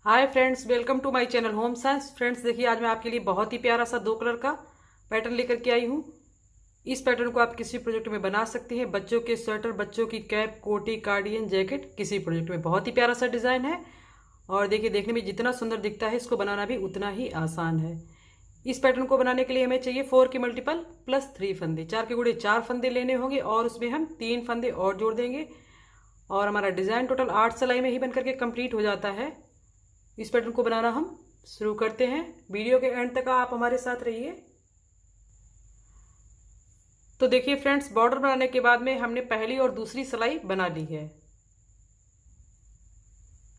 Hi friends, welcome to my channel home science. Friends देखिए, आज मैं आपके लिए बहुत ही प्यारा सा 2 कलर का पैटर्न लेकर के आई हूँ। इस पैटर्न को आप किसी प्रोजेक्ट में बना सकते हैं। बच्चों के स्वेटर, बच्चों की कैप, कोटी, कार्डियन, जैकेट, किसी प्रोजेक्ट में बहुत ही प्यारा सा डिज़ाइन है। और देखिए, देखने में जितना सुंदर दिखता है, इसको बनाना भी उतना ही आसान है। इस पैटर्न को बनाने के लिए हमें चाहिए 4 के मल्टीपल प्लस 3 फंदे। 4 के गुणे 4 फंदे लेने होंगे और उसमें हम 3 फंदे और जोड़ देंगे और हमारा डिज़ाइन टोटल 8 सिलाई में ही बनकर के कंप्लीट हो जाता है। इस पैटर्न को बनाना हम शुरू करते हैं। वीडियो के एंड तक आप हमारे साथ रहिए। तो देखिए फ्रेंड्स, बॉर्डर बनाने के बाद में हमने पहली और दूसरी सिलाई बना ली है।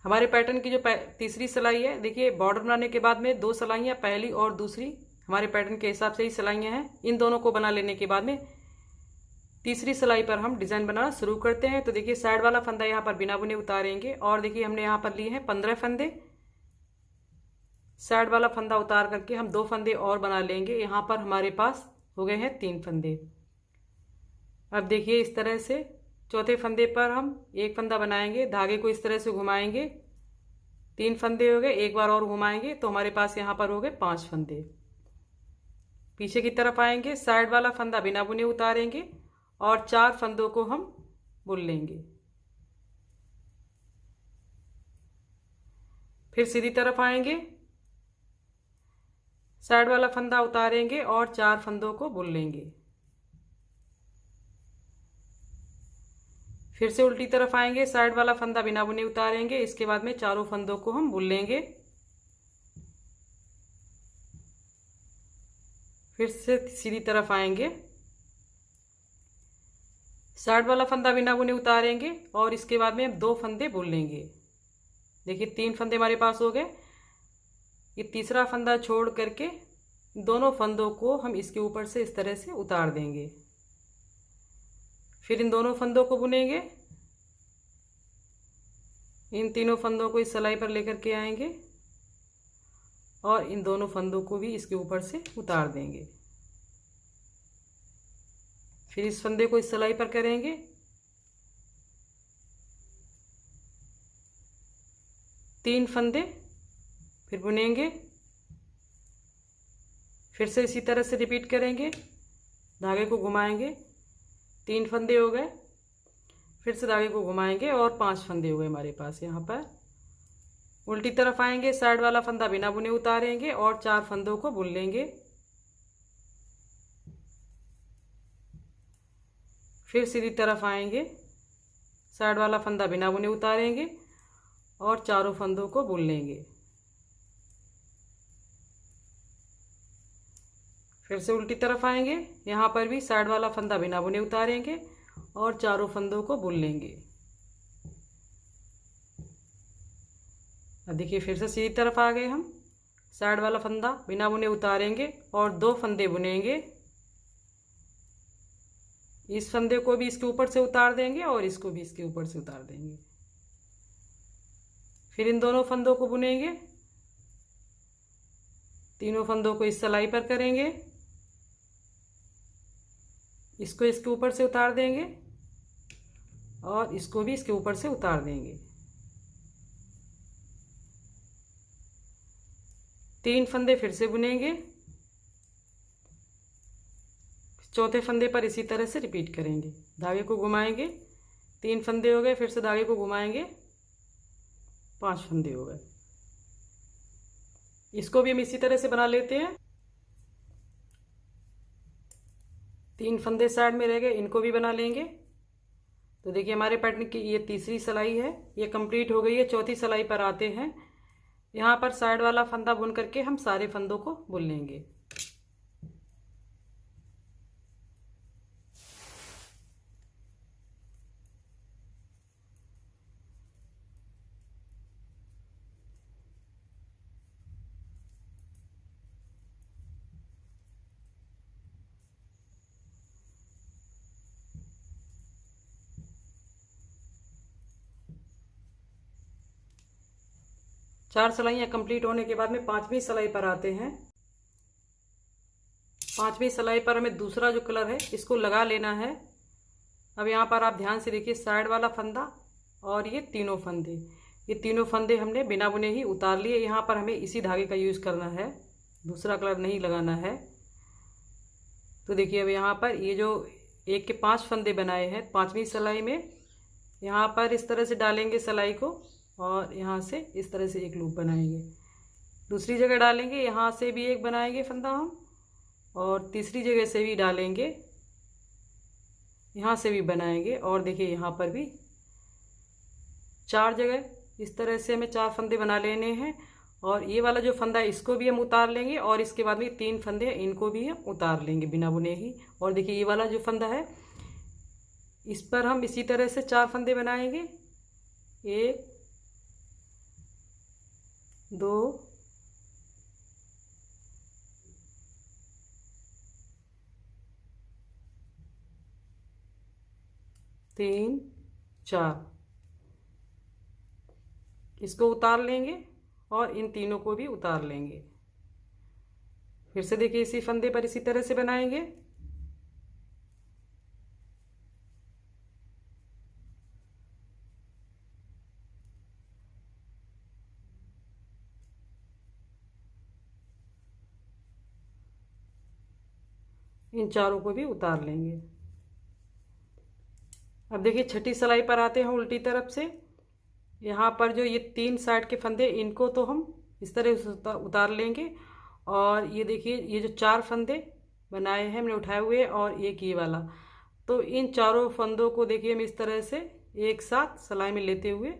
हमारे पैटर्न की जो तीसरी सिलाई है, देखिए बॉर्डर बनाने के बाद में 2 सिलाइयाँ, पहली और दूसरी हमारे पैटर्न के हिसाब से ही सिलाइयाँ हैं। इन दोनों को बना लेने के बाद में तीसरी सिलाई पर हम डिज़ाइन बनाना शुरू करते हैं। तो देखिए, साइड वाला फंदा यहाँ पर बिना बुने उतारेंगे और देखिए हमने यहाँ पर लिए हैं 15 फंदे। साइड वाला फंदा उतार करके हम 2 फंदे और बना लेंगे। यहाँ पर हमारे पास हो गए हैं 3 फंदे। अब देखिए, इस तरह से चौथे फंदे पर हम 1 फंदा बनाएंगे, धागे को इस तरह से घुमाएंगे। 3 फंदे हो गए, एक बार और घुमाएंगे तो हमारे पास यहाँ पर हो गए 5 फंदे। पीछे की तरफ आएंगे, साइड वाला फंदा बिना बुने उतारेंगे और 4 फंदों को हम बुन लेंगे। फिर सीधी तरफ आएंगे, साइड वाला फंदा उतारेंगे और 4 फंदों को बुन लेंगे। फिर से उल्टी तरफ आएंगे, साइड वाला फंदा बिना बुने उतारेंगे। इसके बाद में चारों फंदों को हम बुन लेंगे। फिर से सीधी तरफ आएंगे, साइड वाला फंदा बिना बुने उतारेंगे और इसके बाद में हम 2 फंदे बुन लेंगे। देखिए, 3 फंदे हमारे पास हो गए। ये तीसरा फंदा छोड़ करके दोनों फंदों को हम इसके ऊपर से इस तरह से उतार देंगे। फिर इन दोनों फंदों को बुनेंगे। इन तीनों फंदों को इस सिलाई पर लेकर के आएंगे और इन दोनों फंदों को भी इसके ऊपर से उतार देंगे। फिर इस फंदे को इस सिलाई पर करेंगे। तीन फंदे फिर बुनेंगे। फिर से इसी तरह से रिपीट करेंगे, धागे को घुमाएंगे। 3 फंदे हो गए, फिर से धागे को घुमाएंगे और 5 फंदे हो गए हमारे पास। यहाँ पर उल्टी तरफ आएंगे, साइड वाला फंदा बिना बुने उतारेंगे और 4 फंदों को बुन लेंगे। फिर सीधी तरफ आएंगे, साइड वाला फंदा बिना बुने उतारेंगे और चारों फंदों को बुन लेंगे। फिर से उल्टी तरफ आएंगे, यहाँ पर भी साइड वाला फंदा बिना बुने उतारेंगे और चारों फंदों को बुन लेंगे। अब देखिए, फिर से सीधी तरफ आ गए हम। साइड वाला फंदा बिना बुने उतारेंगे और 2 फंदे बुनेंगे। इस फंदे को भी इसके ऊपर से उतार देंगे और इसको भी इसके ऊपर से उतार देंगे। फिर इन दोनों फंदों को बुनेंगे। तीनों फंदों को इस सिलाई पर करेंगे, इसको इसके ऊपर से उतार देंगे और इसको भी इसके ऊपर से उतार देंगे। 3 फंदे फिर से बुनेंगे। चौथे फंदे पर इसी तरह से रिपीट करेंगे, धागे को घुमाएंगे। 3 फंदे हो गए, फिर से धागे को घुमाएंगे, 5 फंदे हो गए। इसको भी हम इसी तरह से बना लेते हैं। 3 फंदे साइड में रह गए, इनको भी बना लेंगे। तो देखिए, हमारे पैटर्न की ये तीसरी सिलाई है, ये कंप्लीट हो गई है। चौथी सिलाई पर आते हैं। यहाँ पर साइड वाला फंदा बुन करके हम सारे फंदों को बुन लेंगे। चार सिलाइयाँ कंप्लीट होने के बाद में 5वीं सिलाई पर आते हैं। 5वीं सिलाई पर हमें दूसरा जो कलर है इसको लगा लेना है। अब यहाँ पर आप ध्यान से देखिए, साइड वाला फंदा और ये तीनों फंदे, ये तीनों फंदे हमने बिना बुने ही उतार लिए। यहाँ पर हमें इसी धागे का यूज़ करना है, दूसरा कलर नहीं लगाना है। तो देखिए अब यहाँ पर ये जो 1 के 5 फंदे बनाए हैं, 5वीं सिलाई में यहाँ पर इस तरह से डालेंगे सिलाई को और यहाँ से इस तरह से एक लूप बनाएंगे। दूसरी जगह डालेंगे, यहाँ से भी एक बनाएंगे फंदा हम, और तीसरी जगह से भी डालेंगे, यहाँ से भी बनाएंगे। और देखिए यहाँ पर भी 4 जगह इस तरह से हमें 4 फंदे बना लेने हैं। और ये वाला जो फंदा है इसको भी हम उतार लेंगे, और इसके बाद में 3 फंदे हैं इनको भी हम उतार लेंगे बिना बुने ही। और देखिए ये वाला जो फंदा है इस पर हम इसी तरह से 4 फंदे बनाएंगे, 1 2 3 4, इसको उतार लेंगे और इन तीनों को भी उतार लेंगे। फिर से देखिए इसी फंदे पर इसी तरह से बनाएंगे। इन चारों को भी उतार लेंगे। अब देखिए छठी सिलाई पर आते हैं उल्टी तरफ से। यहाँ पर जो ये 3 साइड के फंदे इनको तो हम इस तरह से उतार लेंगे। और ये देखिए ये जो 4 फंदे बनाए हैं हमने उठाए हुए और एक ये वाला, तो इन चारों फंदों को देखिए हम इस तरह से एक साथ सिलाई में लेते हुए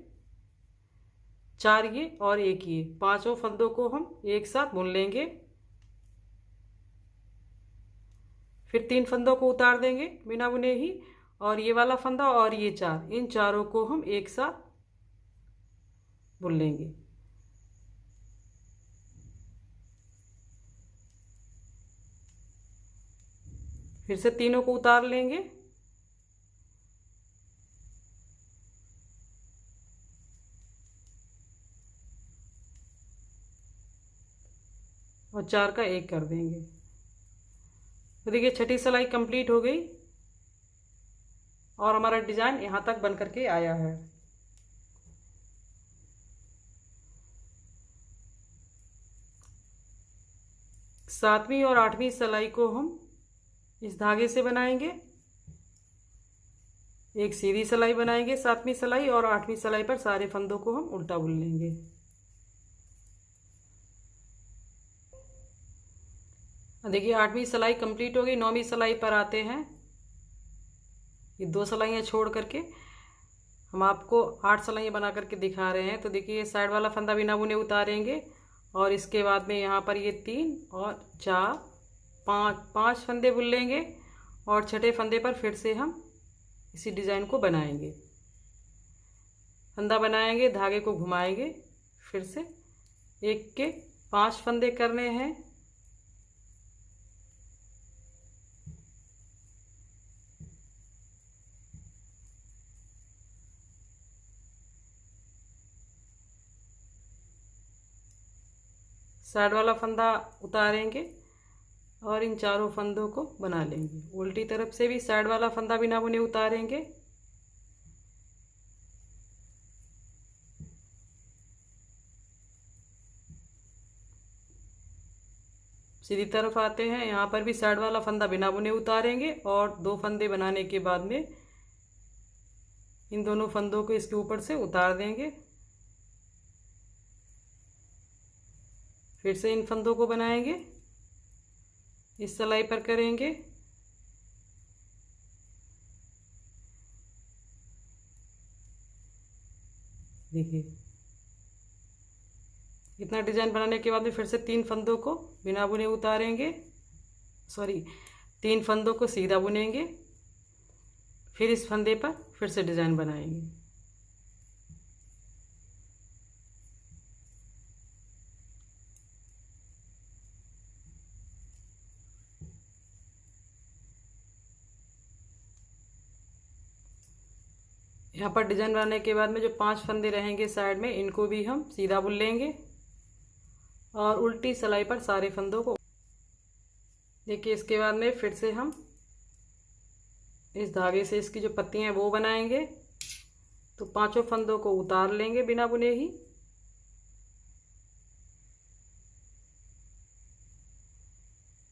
4 ये और एक ये, पांचों फंदों को हम एक साथ बुन लेंगे। फिर 3 फंदों को उतार देंगे बिना बुने ही, और ये वाला फंदा और ये 4, इन चारों को हम एक साथ बुन लेंगे। फिर से तीनों को उतार लेंगे और 4 का एक कर देंगे। तो देखिए छठी सिलाई कंप्लीट हो गई और हमारा डिजाइन यहाँ तक बन करके आया है। सातवीं और 8वीं सिलाई को हम इस धागे से बनाएंगे, एक सीधी सिलाई बनाएंगे 7वीं सिलाई, और 8वीं सिलाई पर सारे फंदों को हम उल्टा बुन लेंगे। देखिए 8वीं सिलाई कंप्लीट हो गई। 9वीं सिलाई पर आते हैं। ये 2 सिलाइयाँ छोड़ करके हम आपको 8 सिलाइयाँ बना करके दिखा रहे हैं। तो देखिए साइड वाला फंदा बिना बुने उतारेंगे और इसके बाद में यहाँ पर ये 3 और 4 5 फंदे बुन लेंगे और छठे फंदे पर फिर से हम इसी डिज़ाइन को बनाएंगे। फंदा बनाएंगे, धागे को घुमाएंगे, फिर से 1 के 5 फंदे करने हैं। साइड वाला फंदा उतारेंगे और इन चारों फंदों को बना लेंगे। उल्टी तरफ से भी साइड वाला फंदा बिना बुने उतारेंगे। सीधी तरफ आते हैं, यहाँ पर भी साइड वाला फंदा बिना बुने उतारेंगे और 2 फंदे बनाने के बाद में इन दोनों फंदों को इसके ऊपर से उतार देंगे। फिर से इन फंदों को बनाएंगे, इस सिलाई पर करेंगे। देखिए इतना डिजाइन बनाने के बाद में फिर से 3 फंदों को बिना बुने उतारेंगे, 3 फंदों को सीधा बुनेंगे, फिर इस फंदे पर फिर से डिजाइन बनाएंगे। यहाँ पर डिजाइन बनाने के बाद में जो 5 फंदे रहेंगे साइड में, इनको भी हम सीधा बुन लेंगे और उल्टी सिलाई पर सारे फंदों को देखिए। इसके बाद में फिर से हम इस धागे से इसकी जो पत्तियां हैं वो बनाएंगे तो 5 फंदों को उतार लेंगे बिना बुने ही।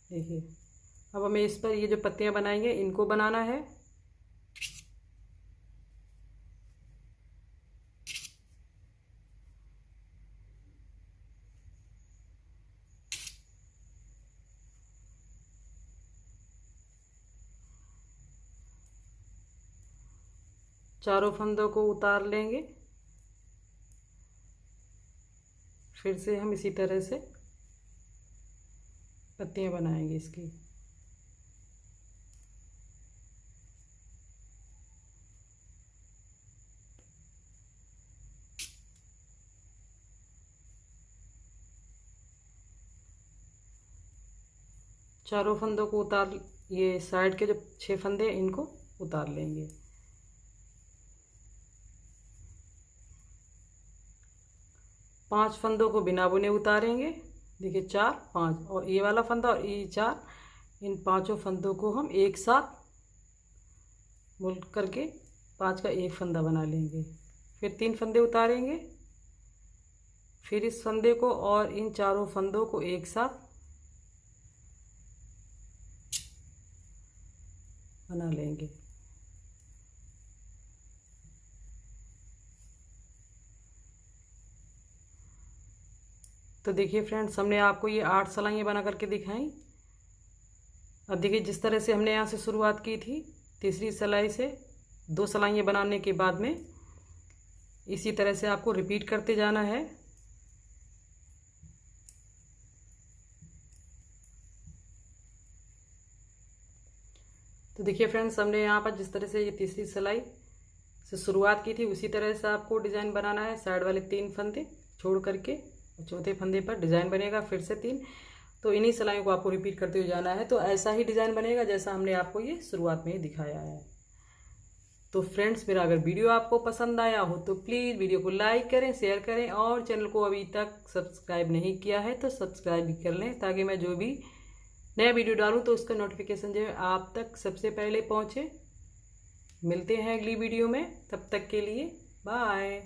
देखिए अब हमें इस पर ये जो पत्तियां बनाएंगे इनको बनाना है। चारों फंदों को उतार लेंगे। फिर से हम इसी तरह से पत्तियां बनाएंगे इसकी। चारों फंदों को उतार, ये साइड के जो 6 फंदे हैं इनको उतार लेंगे। पांच फंदों को बिना बुने उतारेंगे। देखिए 4 5 और ये वाला फंदा और ये 4, इन 5 फंदों को हम एक साथ बुन करके 5 का एक फंदा बना लेंगे। फिर 3 फंदे उतारेंगे। फिर इस फंदे को और इन चारों फंदों को एक साथ बना लेंगे। तो देखिए फ्रेंड्स, हमने आपको ये 8 सलाइयाँ बना करके दिखाई। अब देखिए जिस तरह से हमने यहाँ से शुरुआत की थी, तीसरी सलाई से 2 सलाइयाँ बनाने के बाद में इसी तरह से आपको रिपीट करते जाना है। तो देखिए फ्रेंड्स, हमने यहाँ पर जिस तरह से ये तीसरी सलाई से शुरुआत की थी उसी तरह से आपको डिज़ाइन बनाना है। साइड वाले 3 फंदे छोड़ करके चौथे फंदे पर डिज़ाइन बनेगा फिर से 3। तो इन्हीं सलाइयों को आपको रिपीट करते हुए जाना है। तो ऐसा ही डिज़ाइन बनेगा जैसा हमने आपको ये शुरुआत में ही दिखाया है। तो फ्रेंड्स, मेरा अगर वीडियो आपको पसंद आया हो तो प्लीज़ वीडियो को लाइक करें, शेयर करें और चैनल को अभी तक सब्सक्राइब नहीं किया है तो सब्सक्राइब भी कर लें, ताकि मैं जो भी नया वीडियो डालूँ तो उसका नोटिफिकेशन जो है आप तक सबसे पहले पहुँचे। मिलते हैं अगली वीडियो में, तब तक के लिए बाय।